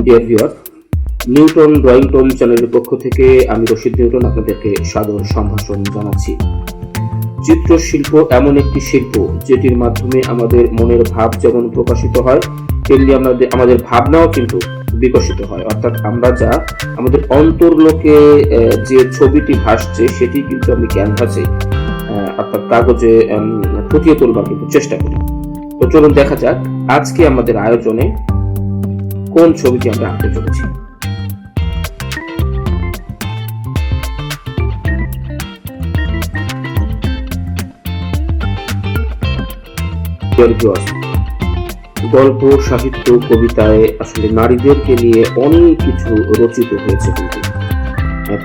Dear viewer, Newton drawing tone চ্যানেলের পক্ষ থেকে আমি রশিদ নিউটন আপনাদেরকে সাদর সম্ভাষণ জানাচ্ছি। চিত্রশিল্প এমন একটি শিল্প যেটির মাধ্যমে আমাদের মনের ভাব যেমন প্রকাশিত হয়, তেমনি আমাদের ভাবনাও কিন্তু বিকশিত হয়। অর্থাৎ আমরা যা আমাদের অন্তর্লোকে যে ছবিটি ভাসছে সেটি কিন্তু আমি ক্যানভাসে অর্থাৎ কাগজে ফুটিয়ে তোলবার কিন্তু চেষ্টা করি। তো চলুন দেখা যাক আজকে আমাদের আয়োজনে কোন ছবিটি আমরা আঁকতে চলেছি। গল্প, সাহিত্য, কবিতায় আসলে নারীদেরকে নিয়ে অনেক কিছু রচিত হয়েছে। কিন্তু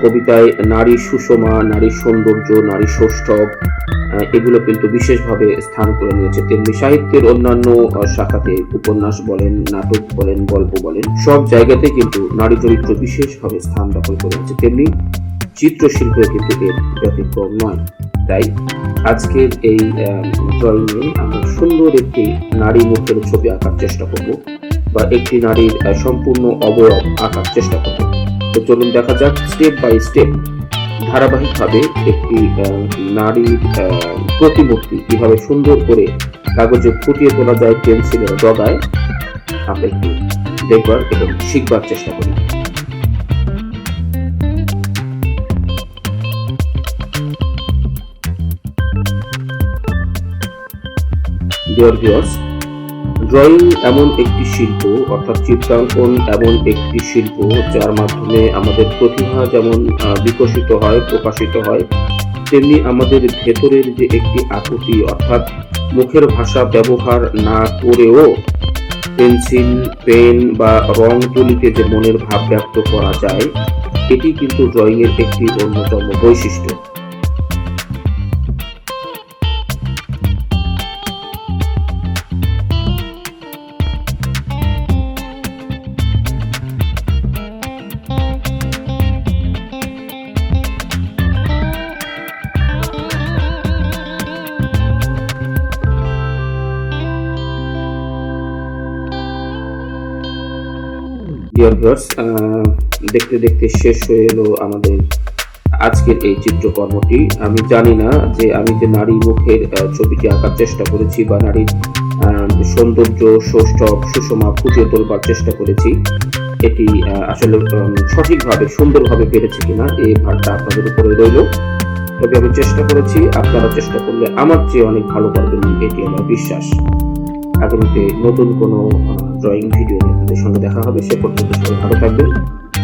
কবিতায় নারী সুষমা, নারী সৌন্দর্য, নারী সৌষ্ঠব এগুলো কিন্তু বিশেষভাবে স্থান করে নিয়েছে। তেমনি সাহিত্যের অন্যান্য শাখাতে উপন্যাস বলেন, নাটক বলেন, গল্প বলেন, সব জায়গাতে কিন্তু নারী চরিত্র বিশেষভাবে স্থান দখল করে আছে। তেমনি চিত্রশিল্পে কিন্তু এর ব্যতিক্রম নয়। তাই আজকের এই ড্রয়িংয়ে আমরা সুন্দর একটি নারী মুখের ছবি আঁকার চেষ্টা করব, বা একটি নারীর সম্পূর্ণ অবয়ব আঁকার চেষ্টা করব। তো চলুন দেখা যাক স্টেপ বাই স্টেপ ধারাবাহিকভাবে একটি নারীর প্রতিমূর্তি কিভাবে সুন্দর করে কাগজে ফুটিয়ে তোলা যায় পেন্সিলের ডগায়, আমরা একটু দেখবার এবং শিখবার চেষ্টা করি। ডিয়ার ভিউয়ার্স, ড্রয়িং এমন একটি শিল্প, অর্থাৎ চিত্রাঙ্কন এমন একটি শিল্প যার মাধ্যমে আমাদের প্রতিভা যেমন বিকশিত হয়, প্রকাশিত হয়, তেমনি আমাদের ভেতরের যে একটি আকুতি, অর্থাৎ মুখের ভাষা ব্যবহার না করেও পেন্সিল, পেন বা রং তুলিতে যে মনের ভাব ব্যক্ত করা যায়, এটি কিন্তু ড্রয়িং এর একটি অন্যতম বৈশিষ্ট্য। ডিয়ার ভিউয়ার্স, দেখতে দেখতে শেষ হয়ে এলো আমাদের আজকের এই চিত্রকর্মটি। আমি জানি না যে আমি যে নারী মুখের ছবিটি আঁকার চেষ্টা করেছি বা নারীর সৌন্দর্য, সৌষ্ঠব, সুষমা ফুটিয়ে তোলবার চেষ্টা করেছি, এটি আসলে সঠিকভাবে সুন্দরভাবে পেরেছে কিনা এই ভারটা আপনাদের উপরে রইল। তবে আমি চেষ্টা করেছি, আপনারা চেষ্টা করলে আমার চেয়ে অনেক ভালো পারবেন, এটি আমার বিশ্বাস। আগামীতে নতুন কোনো ড্রয়িং ভিডিও নিয়ে আপনাদের সঙ্গে দেখা হবে। সে পর্যন্ত সবাই ভালো থাকবেন,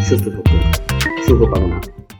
সুস্থ থাকবেন, শুভকামনা।